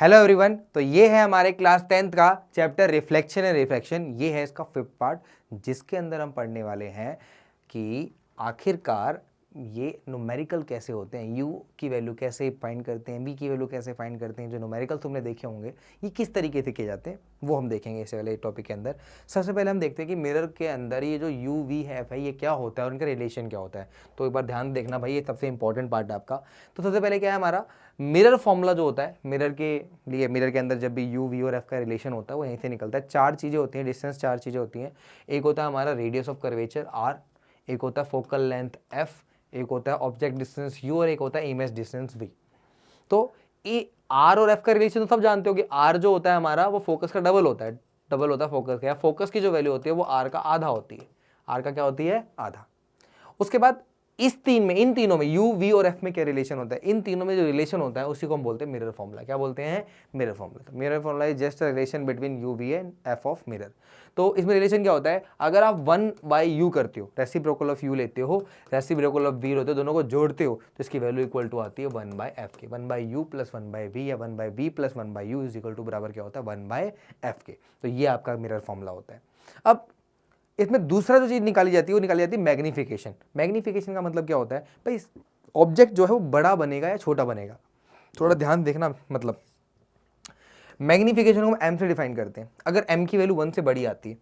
Hello everyone. तो ये है हमारे क्लास 10th का चैप्टर रिफ्लेक्शन एंड रिफ्रैक्शन। ये है इसका 5th पार्ट, जिसके अंदर हम पढ़ने वाले हैं कि आखिरकार ये न्यूमेरिकल कैसे होते हैं, u की वैल्यू कैसे फाइंड करते हैं, v की वैल्यू कैसे फाइंड करते हैं। जो न्यूमेरिकल तुमने देखे होंगे ये किस तरीके से किए जाते हैं वो हम देखेंगे इस वाले टॉपिक के अंदर। सबसे पहले हम देखते हैं कि मिरर के अंदर ये जो u v है f है ये क्या होता है और इनका रिलेशन क्या होता है। तो एक बार ध्यान देखना भाई, ये सबसे इंपॉर्टेंट पार्ट है आपका। तो सबसे पहले क्या है हमारा मिरर फॉर्मूला जो होता है मिरर के लिए, मिरर के अंदर जब भी u v और f का रिलेशन होता है वो यहीं से निकलता है। चार चीज़ें होती हैं, डिस्टेंस चार चीज़ें होती हैं। एक होता है हमारा रेडियस ऑफ कर्वेचर r, एक होता है फोकल लेंथ f, एक होता है ऑब्जेक्ट डिस्टेंस u और एक होता है इमेज डिस्टेंस v। तो ये r और f का रिलेशन तो सब जानते हो कि r जो होता है हमारा वो फोकस का डबल होता है, डबल होता है फोकस का। फोकस की जो वैल्यू होती है वो r का आधा होती है। r का क्या होती है? आधा। उसके बाद इन तीनों में u v और f में क्या रिलेशन होता है, इन तीनों में जो रिलेशन होता है उसी को हम बोलते हैं मिरर फॉर्मूला। क्या बोलते हैं? Mirror formula. तो mirror formula is just relation between u v and f of mirror. तो इसमें रिलेशन क्या होता है, अगर आप 1/u करते हो, रेसिप्रोकल ऑफ u लेते हो, रेसिप्रोकल ऑफ v लेते हो, दोनों को जोड़ते हो तो इसकी वैल्यू इक्वल टू आती है 1/f के। 1/u प्लस 1/v या 1/v plus 1/u is equal to बराबर क्या होता है? 1/f के। तो ये आपका मिरर फॉर्मूला होता है। अब इसमें दूसरा जो चीज निकाली जाती है वो निकाली जाती है मैग्निफिकेशन। मैग्निफिकेशन का मतलब क्या होता है भाई, ऑब्जेक्ट जो है वो बड़ा बनेगा या छोटा बनेगा। थोड़ा ध्यान देखना, मतलब मैग्निफिकेशन को हम m से डिफाइन करते हैं। अगर m की वैल्यू 1 से बड़ी आती है,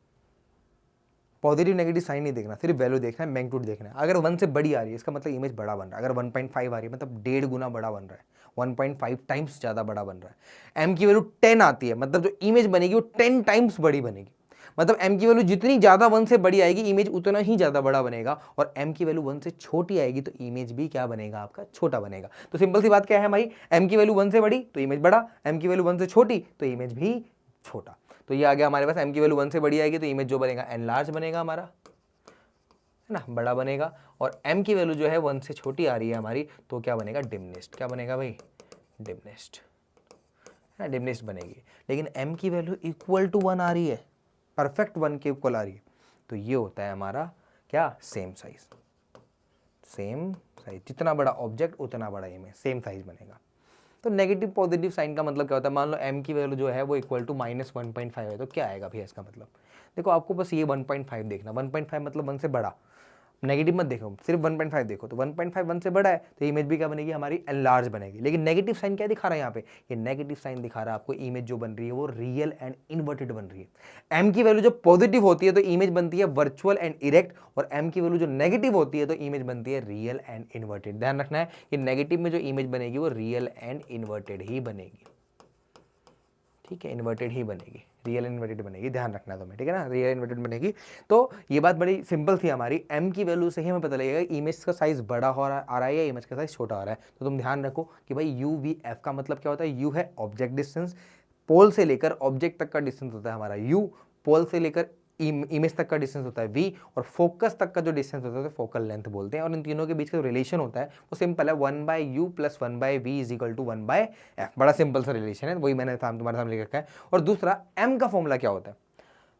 पॉजिटिव नेगेटिव साइन नहीं देखना, सिर्फ वैल्यू देखना है, मैग्नीट्यूड देखना है। अगर 1 से बड़ी आ रही है इसका मतलब इमेज बड़ा बन रहा है। अगर 1.5 आ रही है मतलब 1.5 गुना बड़ा बन रहा है, 1.5 टाइम्स ज़्यादा बड़ा बन रहा है। m की वैल्यू 10 आती है मतलब जो इमेज बनेगी वो 10 टाइम्स बड़ी बनेगी। मतलब m की वैल्यू जितनी ज़्यादा 1 से बड़ी आएगी इमेज उतना ही ज़्यादा बड़ा बनेगा, और m की वैल्यू 1 से छोटी आएगी तो इमेज भी क्या बनेगा आपका? छोटा बनेगा। तो सिंपल सी बात क्या है भाई, m की वैल्यू 1 से बड़ी तो इमेज बड़ा, m की वैल्यू 1 से छोटी तो इमेज भी छोटा। तो ये आ गया हमारे पास, m की वैल्यू 1 से बड़ी आएगी तो इमेज जो बनेगा एनलार्ज बनेगा हमारा, है ना, बड़ा बनेगा। और m की वैल्यू जो है 1 से छोटी आ रही है हमारी तो क्या बनेगा? डिमनेस्ट। क्या बनेगा भाई? डिमनेस्ट, है ना, डिमनेस्ट बनेगी। लेकिन m की वैल्यू इक्वल टू 1 आ रही है, परफेक्ट 1 के इक्वल आ रही है, तो ये होता है हमारा क्या? Same size. सेम साइज, जितना बड़ा ऑब्जेक्ट उतना बड़ा इमेज, सेम साइज बनेगा। तो नेगेटिव पॉजिटिव साइन का मतलब क्या होता है, मान लो m की वैल्यू जो है वो इक्वल टू -1.5 है तो क्या आएगा भैया इसका मतलब? देखो आपको बस ये 1.5 देखना, 1.5 मतलब 1 से बड़ा, नेगेटिव मत देखो, सिर्फ 1.5 देखो। तो 1.5 1 से बड़ा है तो इमेज भी क्या बनेगी हमारी? एनलार्ज बनेगी। लेकिन नेगेटिव साइन क्या दिखा रहा है यहाँ पे? ये नेगेटिव साइन दिखा रहा है आपको इमेज जो बन रही है वो रियल एंड इन्वर्टेड बन रही है। m की वैल्यू जो पॉजिटिव होती है तो इमेज बनती है वर्चुअल एंड इरेक्ट, और m की वैल्यू जो नेगेटिव होती है तो इमेज बनती है रियल एंड इन्वर्टेड। ध्यान रखना है कि नेगेटिव में जो इमेज बनेगी वो रियल एंड इन्वर्टेड ही बनेगी, ठीक है, इन्वर्टेड ही बनेगी, रियल इन्वर्टेड बनेगी, ध्यान रखना है तुम्हें, ठीक है ना, रियल इन्वर्टेड बनेगी। तो ये बात बड़ी सिंपल थी हमारी, m की वैल्यू से ही हमें पता लगेगा इमेज का साइज बड़ा हो रहा आ रहा है या इमेज का साइज छोटा आ रहा है। तो तुम ध्यान रखो कि भाई u v f का मतलब क्या होता है? u है ऑब्जेक्ट डिस्टेंस, पोल से लेकर ऑब्जेक्ट तक का डिस्टेंस होता है हमारा u, पोल से लेकर इमेज तक का डिस्टेंस होता है v, और फोकस तक का जो डिस्टेंस होता है फोकल लेंथ बोलते हैं। और इन तीनों के बीच का जो रिलेशन होता है वो सिंपल है, 1/u plus 1/v is equal to 1/f। बड़ा सिंपल सा रिलेशन है, वही मैंने तुम्हारे सामने लिख रखा है। और दूसरा m का फॉर्मूला क्या होता है?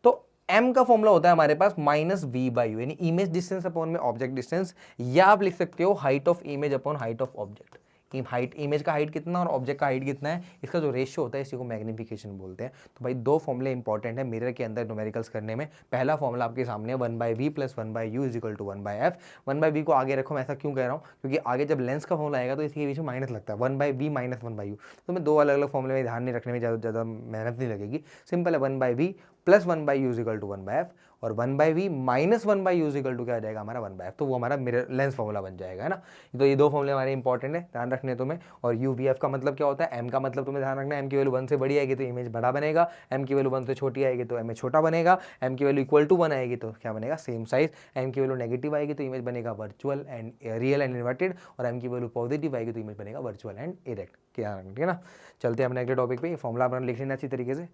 तो m का फॉर्मूला होता है हमारे पास -v/u, यानी इमेज डिस्टेंस अपॉन में ऑब्जेक्ट डिस्टेंस, या आप लिख सकते हो height of image upon height of object. Height, image का हाइट कितना और ऑब्जेक्ट का हाइट कितना है, इसका जो रेशियो होता है इसी को मैग्निफिकेशन बोलते हैं। तो भाई दो फॉर्मूले इंपॉर्टेंट है मिरर के अंदर न्यूमेरिकल्स करने में। पहला फॉर्मूला आपके सामने है 1/v plus 1/u is equal to 1/f। 1/v को आगे रखो, मैं ऐसा क्यों कह रहा हूँ क्योंकि आगे जब लेंस का फॉर्मूला आएगा तो इसके बीच में माइनस लगता है, 1/v माइनस 1/u। तो मैं दो अलग अलग फॉर्मूले में ध्यान नहीं रखने में ज़्यादा मेहनत नहीं लगेगी। सिंपल है, 1/v plus 1/u is equal to 1/f, और 1/v minus 1/u is equal to क्या आ जाएगा हमारा? 1/f। तो वो हमारा मिरर लेंस फॉर्मूला बन जाएगा, है ना। तो ये दो फॉर्मूले हमारे इंपॉर्टेंट है, ध्यान रखने तुम्हें। और u v f का मतलब क्या होता है? m का मतलब तुम्हें ध्यान रखना है, m की वैल्यू 1 से बड़ी आएगी तो इमेज बड़ा बनेगा, m की वैल्यू 1 से छोटी आएगी तो इमेज छोटा बनेगा, m की वैल्यू इक्वल टू 1 आएगी तो क्या बनेगा? Same size. m की वैल्यू नेगेटिव आएगी तो इमेज बनेगा virtual and real and inverted, और m की वैल्यू पॉजिटिव आएगी तो इमेज बनेगा वर्चुअल एंड इरेक्ट। क्या रखना, ठीक है ना। चलते हैं अपने अगले टॉपिक पे, फॉर्मूला अपना लिख लेना अच्छी तरीके से,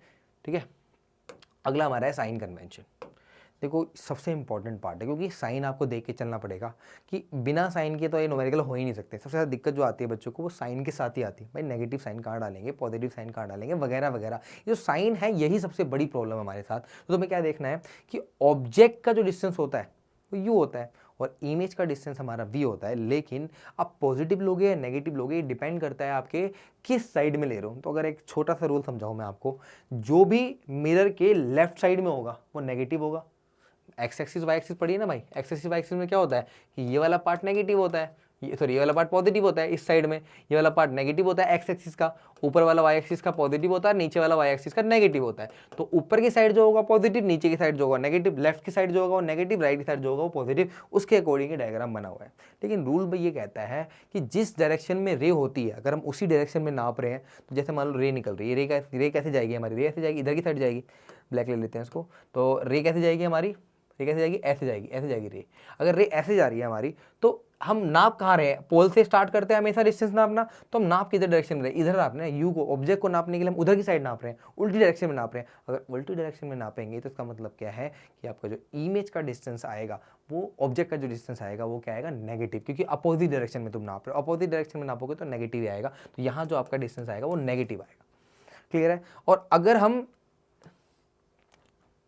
ठीक है। अगला हमारा है साइन कन्वेंशन। देखो सबसे इंपॉर्टेंट पार्ट है क्योंकि साइन आपको देख के चलना पड़ेगा कि बिना साइन के तो ये न्यूमेरिकल हो ही नहीं सकते। सबसे ज़्यादा दिक्कत जो आती है बच्चों को वो साइन के साथ ही आती है, भाई नेगेटिव साइन कहाँ डालेंगे, पॉजिटिव साइन कहाँ डालेंगे, वगैरह वगैरह। ये जो साइन है यही सबसे बड़ी प्रॉब्लम हमारे साथ। तो तुम्हें क्या देखना है कि ऑब्जेक्ट का जो डिस्टेंस होता है वो यू होता है, और इमेज का डिस्टेंस हमारा v होता है। लेकिन आप पॉजिटिव लोगे या नेगेटिव लोगे, ये डिपेंड करता है आपके किस साइड में ले रहे हो। तो अगर एक छोटा सा रूल समझाऊं मैं आपको, जो भी मिरर के लेफ्ट साइड में होगा वो नेगेटिव होगा। एक्स एक्सिस वाई एक्सिस पढ़िए ना भाई, एक्स एक्सिस वाई एक्सिस में क्या होता है कि ये वाला पार्ट नेगेटिव होता है, ये वाला पार्ट पॉजिटिव होता है इस साइड में, ये वाला पार्ट नेगेटिव होता है एक्स एक्सिस का, ऊपर वाला वाई एक्सिस का पॉजिटिव होता है, नीचे वाला वाई एक्सिस का नेगेटिव होता है। तो ऊपर की साइड जो होगा पॉजिटिव, नीचे की साइड जो होगा नेगेटिव, लेफ्ट की साइड जो होगा वो नेगेटिव, राइट की साइड जो होगा वो पॉजिटिव, उसके अकॉर्डिंग ये डायग्राम बना हुआ है। लेकिन रूल भाई ये कहता है कि जिस डायरेक्शन में रे होती है अगर हम उसी डायरेक्शन में नाप रहे हैं, तो जैसे मान लो रे निकल रही है, रे कैसे जाएगी हमारी, रे ऐसे जाएगी, इधर की साइड जाएगी, ब्लैक ले लेते हैं इसको, तो रे कैसे जाएगी हमारी, रे कैसे जाएगी, ऐसे जाएगी, ऐसे जाएगी रे। अगर रे ऐसे जा रही है हमारी, तो हम नाप कहाँ रहे हैं, पोल से स्टार्ट करते हैं हमेशा डिस्टेंस नापना, तो हम नाप किधर डायरेक्शन में, इधर नाप रहे हैं, यू को ऑब्जेक्ट को नापने के लिए हम उधर की साइड नाप रहे हैं, उल्टी डायरेक्शन में नाप रहे हैं। अगर उल्टी डायरेक्शन में नापेंगे तो इसका मतलब क्या है कि आपका जो इमेज का डिस्टेंस आएगा, वो ऑब्जेक्ट का जो डिस्टेंस आएगा वो क्या आएगा, नेगेटिव, क्योंकि अपोजिट डायरेक्शन में तुम नाप रहे हो, अपोजिट डायरेक्शन में नापोगे तो नेगेटिव ही आएगा। तो यहाँ जो आपका डिस्टेंस आएगा वो नेगेटिव आएगा। क्लियर है। और अगर हम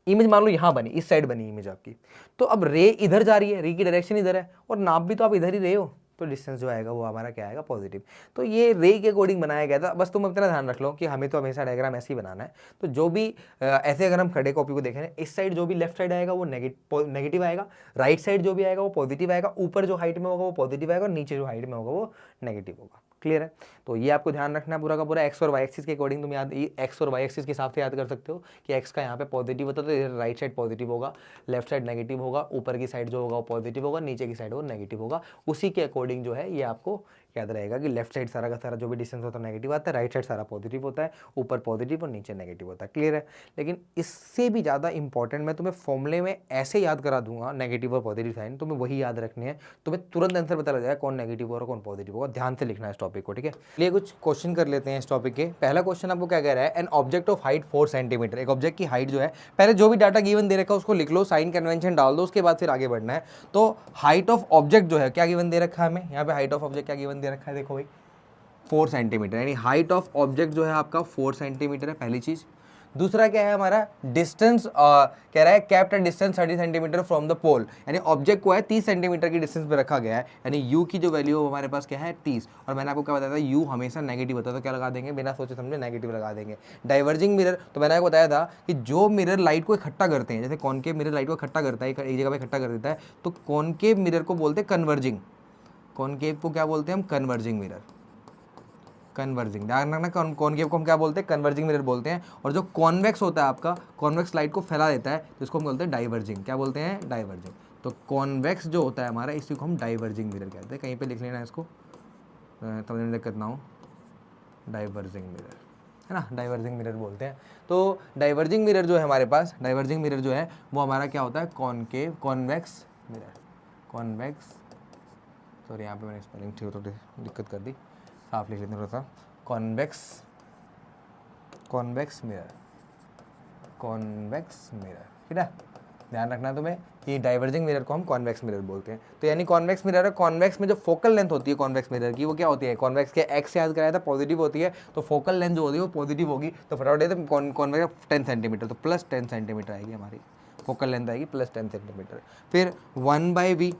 इमेज मान लो यहाँ बनी, इस साइड बनी इमेज आपकी, तो अब रे इधर जा रही है, रे की डायरेक्शन इधर है और नाप भी तो आप इधर ही रहे हो, तो डिस्टेंस जो आएगा वो हमारा क्या आएगा, पॉजिटिव। तो ये रे के अकॉर्डिंग बनाया गया था। बस तुम इतना ध्यान रख लो कि हमें तो हमेशा डायग्राम ऐसे ही बनाना है। तो जो भी ऐसे अगर हम खड़े कॉपी को देखें, इस साइड जो भी लेफ्ट साइड आएगा वो नेगेटिव आएगा, राइट साइड जो भी आएगा वो पॉजिटिव आएगा, ऊपर जो हाइट में होगा वो पॉजिटिव आएगा और नीचे जो हाइट में होगा वो नेगेटिव होगा। क्लियर है। तो ये आपको ध्यान रखना है पूरा का पूरा। एक्स और वाई एक्सिस के अकॉर्डिंग तुम याद, एक्स और वाई एक्सिस के हिसाब से याद कर सकते हो कि एक्स का यहाँ पे पॉजिटिव होता है तो इधर राइट साइड पॉजिटिव होगा, लेफ्ट साइड नेगेटिव होगा, ऊपर की साइड जो होगा वो पॉजिटिव होगा, नीचे की साइड वो नेगेटिव होगा। उसी के अकॉर्डिंग जो है ये आपको याद रहेगा कि लेफ्ट साइड सारा का सारा जो भी डिस्टेंस होता है नेगेटिव आता है, राइट साइड सारा पॉजिटिव होता है, ऊपर पॉजिटिव और नीचे नेगेटिव होता है। क्लियर है। लेकिन इससे भी ज़्यादा इंपॉर्टेंट मैं तुम्हें फॉर्मूले में ऐसे याद करा दूंगा, नेगेटिव और पॉजिटिव साइन तुम्हें वही याद रखने हैं, तुम्हें तुरंत आंसर पता लग जाएगा कौन नेगेटिव और कौन पॉजिटिव होगा। ध्यान से लिखना है इस टॉपिक को, ठीक है। चलिए कुछ क्वेश्चन कर लेते हैं इस टॉपिक के। पहला क्वेश्चन आपको क्या कह रहा है, an object of height 4 centimetre. एक ऑब्जेक्ट की हाइट जो है, पहले जो भी डाटा गिवन दे रखा है उसको लिख लो, साइन कन्वेंशन डाल दो, उसके बाद फिर आगे बढ़ना है। तो हाइट ऑफ ऑब्जेक्ट जो है क्या गिवन दे रखा है हमें, यहाँ पे हाइट ऑफ ऑब्जेक्ट क्या गिवन दे रखा है, देखो भाई 4 सेंटीमीटर, यानी हाइट ऑफ ऑब्जेक्ट जो है आपका 4 सेंटीमीटर है, पहली चीज। दूसरा क्या है हमारा, डिस्टेंस कह रहा है kept at distance 30 centimetre from the pole, यानी ऑब्जेक्ट को है 30 सेंटीमीटर की डिस्टेंस पे रखा गया है, यानी यू की जो वैल्यू है हमारे पास क्या है 30। और मैंने आपको क्या बताया था, यू हमेशा नेगेटिव होता है, तो क्या लगा देंगे, बिना सोचे समझे नेगेटिव लगा देंगे। डाइवर्जिंग मिरर, तो मैंने आपको बताया था कि जो मिरर लाइट को इकट्ठा करते हैं, जैसे कॉनकेव मिरर लाइट को इकट्ठा करता है, एक जगह पर इकट्ठा कर देता है, तो कॉनकेव मिरर को बोलते हैं कन्वर्जिंग। कॉनकेव को क्या बोलते हैं हम, कन्वर्जिंग मिरर, कन्वर्जिंग। ध्यान रखना, कॉनकेव को हम क्या बोलते हैं, कन्वर्जिंग मिरर बोलते हैं। और जो कॉन्वेक्स होता है आपका, कॉन्वेक्स लाइट को फैला देता है, तो इसको हम बोलते हैं डाइवर्जिंग। क्या बोलते हैं, डाइवर्जिंग। तो कॉन्वेक्स जो होता है हमारा, इसी को हम डाइवर्जिंग मिरर कहते हैं। कहीं पे लिख लेना इसको, समझने में दिक्कत ना हो, डाइवर्जिंग मिरर है ना, डाइवर्जिंग मिरर बोलते हैं। तो डाइवर्जिंग मिरर जो है हमारे पास, डाइवर्जिंग मिरर जो है वो हमारा क्या होता है, concave, convex mirror, convex, sorry यहाँ पे मैंने स्पेलिंग ठीक थोड़ी दिक्कत कर दी, साफ लिख लेते हैं थोड़ा सा, convex, convex mirror, convex mirror, ठीक है। ध्यान रखना तुम्हें कि डाइवर्जिंग मिरर को हम कॉन्वेक्स मिरर बोलते हैं। तो यानी कॉन्वेक्स मिरर है, कॉन्वेक्स में जो फोकल लेंथ होती है कॉन्वेक्स मिरर की वो क्या होती है, कॉन्वेक्स के एक्स से याद कराया था पॉजिटिव होती है, तो फोकल लेंथ जो होती है वो पॉजिटिव होगी। तो फटाफट तो कॉन्वेक्स 10 सेंटीमीटर, तो प्लस 10 सेंटीमीटर आएगी हमारी फोकल लेंथ, आएगी प्लस 10 सेंटीमीटर। फिर 1/v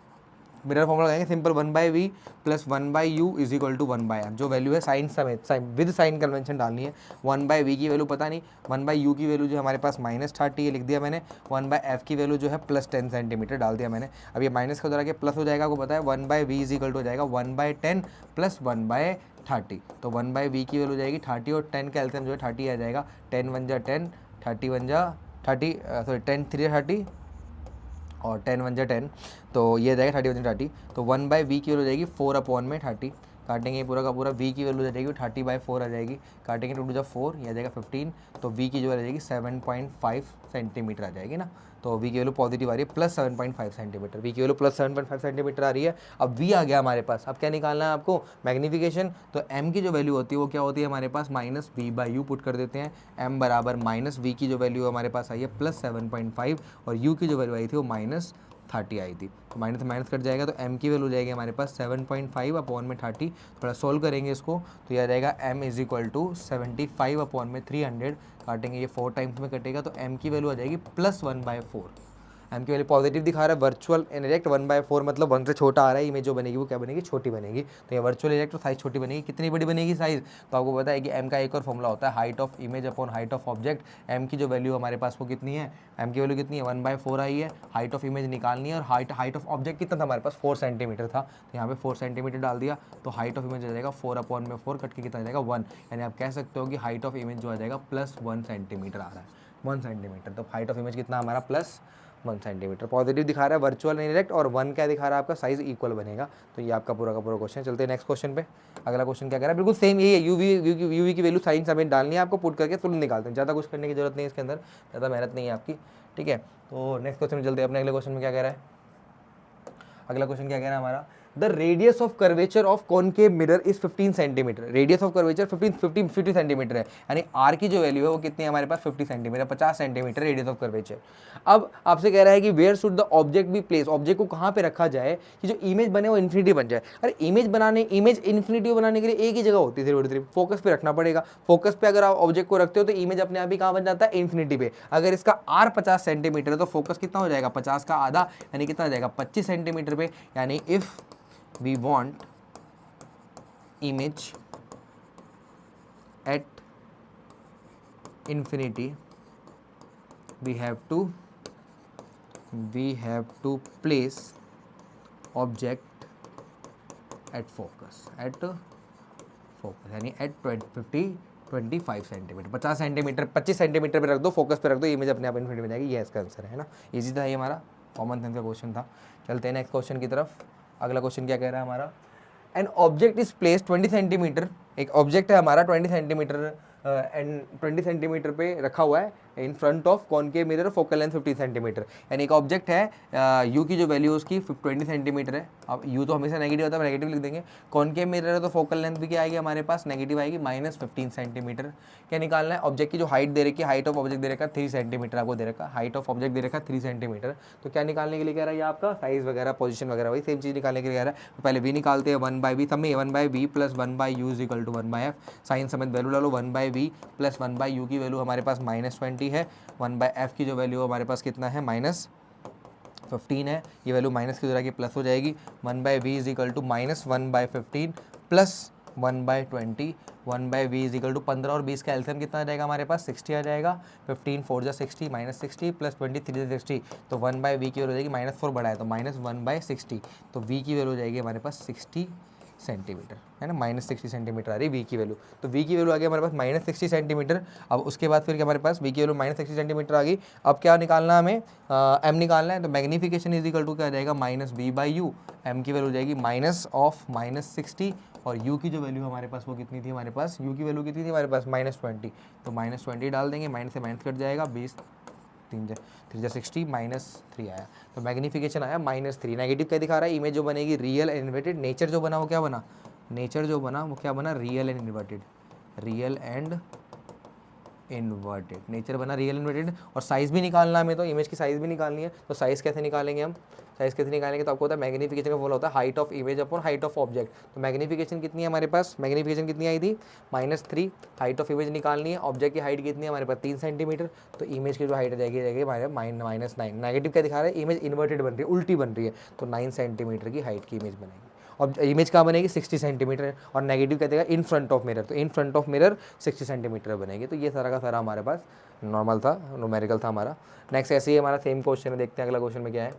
मिरर फॉर्मूला लगाएंगे simple, 1/v plus 1/u is equal to 1/m। जो वैल्यू है साइन समेत, विद साइन कन्वेंशन डालनी है। 1/v की वैल्यू पता नहीं, 1/u की वैल्यू जो हमारे पास -30 है लिख दिया मैंने, 1/f की वैल्यू जो है प्लस 10 सेंटीमीटर डाल दिया मैंने। अब ये माइनस का उधर आके प्लस हो जाएगा, आपको पता है 1/v इज इक्वल टू हो जाएगा 1/10 प्लस 1/30। तो 1/v की वैल्यू जाएगी 30 और 10 का एलसीएम जो है 30 आ जाएगा, 10 1 जा 10, 30 1 जा 30, सॉरी 10 3 30 और 10 1 जा 10, तो ये जाएगा 30 1 30। तो 1/v की वैल्यू हो जाएगी 4/30, काटेंगे पूरा का पूरा, v की वैल्यू आ जाएगी 30/4 आ जाएगी, काटेंगे 2 जा 4, ये आ जाएगा 15। तो v की जो आ जाएगी 7.5 सेंटीमीटर आ जाएगी ना। तो v की वैल्यू पॉजिटिव आ रही है, प्लस 7.5 सेंटीमीटर, v की वैल्यू प्लस 7.5 सेंटीमीटर आ रही है। अब v आ गया हमारे पास, अब क्या निकालना है आपको, मैग्नीफिकेशन। तो m की जो वैल्यू होती है वो क्या होती है हमारे पास, -v/u पुट कर देते हैं, m बराबर -v की जो वैल्यू हमारे पास आई है प्लस 7.5 और u की जो वैल्यू आई थी वो -30 आई थी। तो माइनस माइनस कट जाएगा, तो m की वैल्यू जाएगी हमारे पास 7.5/30। थोड़ा सोल्व करेंगे इसको, तो यह जाएगा m इज इक्वल टू 75/300, काटेंगे ये 4 टाइम्स में कटेगा, तो m की वैल्यू आ जाएगी प्लस 1/4। एम की वैल्यू पॉजिटिव दिखा रहा है, वर्चुअल इनडायरेक्ट 1/4 मतलब 1 से छोटा आ रहा है, इमेज जो बनेगी वो क्या बनेगी, छोटी बनेगी। तो ये वर्चुअल इनडायरेक्ट साइज छोटी बनेगी, कितनी बड़ी बनेगी साइज, तो आपको पता है कि एम का एक और फॉर्मूला होता है height of image upon height of object. M की जो वैल्यू हमारे पास वो कितनी है, एम की वैल्यू कितनी है 1/4 आई है, हाइट ऑफ इमेज निकालनी है, और हाइट ऑफ ऑब्जेक्ट कितना था हमारे पास 4 सेंटीमीटर था, तो यहाँ पे 4 सेंटीमीटर डाल दिया, तो हाइट ऑफ इमेज आ जाएगा 4/4 कट के कितना आ जाएगा 1, यानी आप कह सकते हो कि हाइट ऑफ इमेज जो आ जाएगा +1 सेंटीमीटर आ रहा है, 1 सेंटीमीटर। तो हाइट ऑफ इमेज कितना हमारा +1 सेंटीमीटर पॉजिटिव दिखा रहा है, वर्चुअल इनडायरेक्ट, और 1 क्या दिखा रहा है आपका, साइज इक्वल बनेगा। तो ये आपका पूरा का पूरा क्वेश्चन। चलते हैं नेक्स्ट क्वेश्चन पे। अगला क्वेश्चन क्या कह रहा है, बिल्कुल सेम यही है, यूवी की वैल्यू साइन समेत डालनी है आपको, पुट करके तुरंत निकालते हैं, ज़्यादा कुछ करने की जरूरत नहीं है इसके अंदर, ज़्यादा मेहनत नहीं है आपकी, ठीक है। तो नेक्स्ट क्वेश्चन में चलते हैं अपने अगले क्वेश्चन में क्या कह रहा है। अगला क्वेश्चन क्या कह रहा है हमारा, the radius of curvature of concave mirror is 15 centimetre, radius of curvature 50 centimetre है, यानी आर की जो वैल्यू है वो कितनी है हमारे पास 50 centimetre, 50 centimetre radius of curvature. अब आपसे कह रहा है कि where should the object be place, object को कहाँ पे रखा जाए कि जो इमेज बने वो इन्फिनिटी बन जाए। अरे इमेज इन्फिनिटी बनाने के लिए एक ही जगह होती है, सिर्फ फोकस पे रखना पड़ेगा। फोकस पे अगर आप ऑब्जेक्ट को रखते हो तो इमेज अपने आप ही कहाँ बन जाता है, इन्फिनिटी पे। अगर इसका आर 50 सेंटीमीटर है तो फोकस कितना हो जाएगा, 50 का आधा, यानी कितना हो जाएगा 25 सेंटीमीटर पे। यानी if we want image at infinity we have to place object at focus यानी at 25 सेंटीमीटर, 50 सेंटीमीटर 25 सेंटीमीटर पे रख दो, फोकस पे रख दो, इमेज अपने आप इन्फिनिटी बन जाएगी। ये इसका आंसर है ना, इजी था ये हमारा, कॉमन सेंस का क्वेश्चन था। चलते हैं नेक्स्ट क्वेश्चन की तरफ। अगला क्वेश्चन क्या कह रहा है हमारा, an object is place 20 centimetre, एक ऑब्जेक्ट है हमारा 20 सेंटीमीटर एंड 20 सेंटीमीटर पे रखा हुआ है in front of concave mirror, focal length 50 centimetre, यानी एक ऑब्जेक्ट है यू की जो वैल्यू उसकी 20 सेंटीमीटर है। अब यू तो हमेशा नेगेटिव होता है, नेगेटिव लिख देंगे। कॉनकेव मिरर है तो फोकल लेंथ भी क्या आएगी हमारे पास, नेगेटिव आएगी, -15 सेंटीमीटर। क्या निकालना है, ऑब्जेक्ट की जो हाइट दे रखी है, हाइट ऑफ ऑब्जेक्ट दे रखा है 3 सेंटीमीटर, आपको दे रखा है हाइट ऑफ ऑब्जेक्ट दे रखा है 3 सेंटीमीटर। तो क्या निकालने के लिए कह रहा है, ये आपका साइज वगैरह पोजीशन वगैरह वही सेम चीज़ निकालने के लिए कह रहा है। तो पहले वी निकालते हैं, 1/v सब में 1/v + 1/u = 1/f, साइन समेत वैल्यू डालो, 1/v + 1/u की वैल्यू हमारे पास -20 है, 1/f की जो वैल्यू हमारे पास कितना है -15 है, ये वैल्यू माइनस की जगह प्लस हो जाएगी, 1/v = -1/15 + 1/20, 1/v = 15 और 20 का एलसीएम कितना आ जाएगा हमारे पास 60 आ जाएगा, 15 4 जा 60 -60 + 20 3 जा 60, तो 1/v की वैल्यू हो जाएगी -4 बढ़ाए तो -1/60, तो v की वैल्यू हो जाएगी हमारे पास 60 सेंटीमीटर, है ना, -60 सेंटीमीटर आ रही वी की वैल्यू। तो वी की वैल्यू आ गई हमारे पास -60 सेंटीमीटर। अब उसके बाद फिर हमारे पास वी की वैल्यू -60 सेंटीमीटर आ गई। अब क्या निकालना है हमें, एम निकालना है, तो मैग्नीफिकेशन = क्या आ जाएगा -b/u, एम की वैल्यू हो जाएगी -60 और u की जो वैल्यू हमारे पास वो कितनी थी हमारे पास, u की वैल्यू कितनी थी हमारे पास -20, तो -20 डाल देंगे, माइनस से माइनस कट जाएगा, 20 3 जा 60 -3 आया, तो मैग्नीफिकेशन आया -3। नेगेटिव क्या दिखा रहा है, इमेज जो बनेगी रियल एंड इन्वर्टेड, नेचर जो बना वो क्या बना, नेचर जो बना वो क्या बना, real and inverted, real and inverted, nature बना रियल इन्वर्टेड। और साइज़ भी निकालना हमें, तो इमेज की साइज़ भी निकालनी है, तो साइज़ कैसे निकालेंगे हम, साइज़ कैसे निकालेंगे, तो आपको होता है मैग्नीफिकेशन का फॉलो होता है height of image upon height of object. तो मैग्नीफिकेशन कितनी है हमारे पास, मैग्नीफिकेशन कितनी आई थी -3, हाइट ऑफ इमेज निकालनी है, ऑब्जेक्ट की हाइट कितनी है हमारे पास 3 सेंटीमीटर, तो इमेज की जो हाइट जाएगी हमारे -9। नेगेटिव क्या दिखा रहा है, इमेज इन्वर्टेड बन रही है, उल्टी बन रही है, तो 9 सेंटीमीटर की हाइट की इमेज बनेगी। और इमेज कहाँ बनेगी 60 सेंटीमीटर, और नेगेटिव क्या देगा इन फ्रंट ऑफ मिरर, तो in front of mirror 60 centimetre बनेगी। तो ये सारा का सारा हमारे पास नॉर्मल था, न्यूमेरिकल था हमारा। नेक्स्ट ऐसे ही हमारा सेम क्वेश्चन है, देखते हैं अगला क्वेश्चन में क्या है।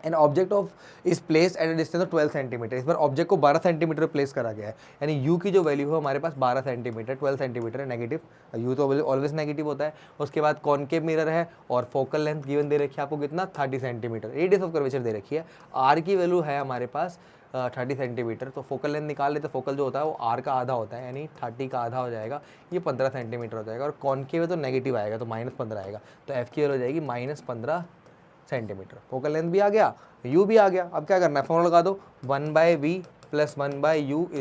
An object of is place at a distance of 12 centimetre, इस बार ऑब्जेक्ट को 12 सेंटीमीटर प्लेस करा गया है, यानी यू की जो वैल्यू है हमारे पास 12 सेंटीमीटर, 12 सेंटीमीटर है, नेगेटिव, यू तो ऑलवेज नेगेटिव होता है। उसके बाद कॉनकेव मिरर है और फोकल लेंथ गिवन दे रखी है आपको कितना 30 सेंटीमीटर, रेडियस ऑफ कर्वेचर दे रखी है, आर की वैल्यू है हमारे पास 30 सेंटीमीटर, तो फोकल लेंथ निकाल लेते, फोकल जो होता है वो आर का आधा होता है, यानी 30 का आधा हो जाएगा, ये 15 सेंटीमीटर हो जाएगा, और कॉनकेव है तो नेगेटिव आएगा, तो -15 आएगा, तो एफ की वैल्यू हो जाएगी -15 सेंटीमीटर। फोकल लेंथ भी आ गया, यू भी आ गया, अब क्या करना है, फॉर्मूला लगा दो, 1/v + 1/u =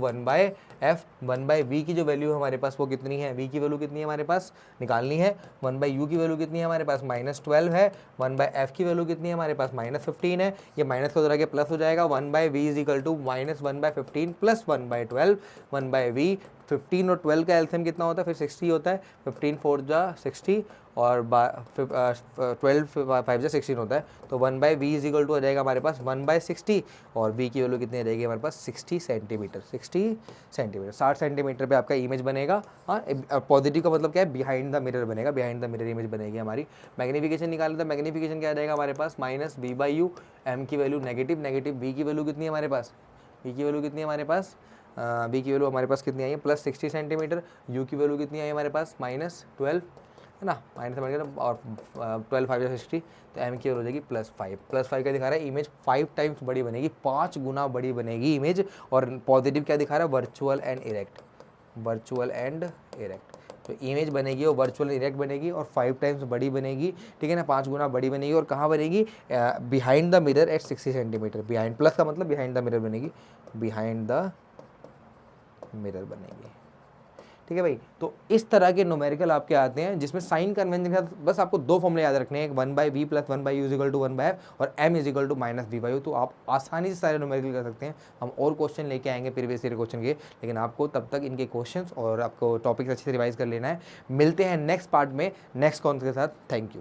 1/f, 1/v की जो वैल्यू हमारे पास वो कितनी है, v की वैल्यू कितनी है हमारे पास निकालनी है, 1/u की वैल्यू कितनी है हमारे पास -12 है, 1/f की वैल्यू कितनी है हमारे पास -15 है, ये माइनस को जरा के प्लस हो जाएगा, 1/v = -1/15 + 1/12, 1/v 15 और 12 का एलसीएम कितना होता है, फिर 60 होता है, 15 4 जा 60 और 12 5 जा 16 होता है, तो 1/v इज इक्वल टू आ जाएगा हमारे पास 1/60 और v की वैल्यू कितनी आ जाएगी हमारे पास 60 सेंटीमीटर, 60 सेंटीमीटर पे आपका इमेज बनेगा। हाँ, पॉजिटिव का मतलब क्या है, बिहाइंड द मिरर बनेगा, बिहाइंड द मिरर इमेज बनेगी हमारी। मैग्नीफिकेशन निकालना था, मैग्नीफिकेशन क्या आ जाएगा हमारे पास -v/u, m की वैल्यू नेगेटिव, v की वैल्यू कितनी है हमारे पास, v की वैल्यू कितनी है हमारे पास, बी की वैल्यू हमारे पास कितनी आई है +60 सेंटीमीटर, यू की वैल्यू कितनी आई है हमारे पास -12 है ना, -12 और 12 5 60, तो एम की वैल्यू हो जाएगी +5 का दिखा रहा है इमेज 5 टाइम्स बड़ी बनेगी, 5 गुना बड़ी बनेगी इमेज। और पॉजिटिव क्या दिखा रहा है, वर्चुअल एंड इरेक्ट, तो इमेज बनेगी वो वर्चुअल इरेक्ट बनेगी और 5 टाइम्स बड़ी बनेगी, ठीक है ना, 5 गुना बड़ी बनेगी। और कहाँ बनेगी, behind the mirror at 60 centimetre, behind plus का मतलब बिहाइंड द मिरर बनेगी, बिहाइंड द मिरर बनेगी, ठीक है भाई। तो इस तरह के न्यूमेरिकल आपके आते हैं जिसमें साइन कन्वेंशन के साथ बस आपको दो फॉर्मूले याद रखने हैं, एक 1/v + 1/u = 1/f और m = -v/u, तो आप आसानी से सारे न्यूमेरिकल कर सकते हैं। हम और क्वेश्चन लेके आएंगे प्रीवियस ईयर क्वेश्चन के, लेकिन आपको तब तक इनके क्वेश्चंस और आपको टॉपिक्स अच्छे से रिवाइज कर लेना है। मिलते हैं नेक्स्ट पार्ट में नेक्स्ट कॉन्सेप्ट के साथ। Thank you.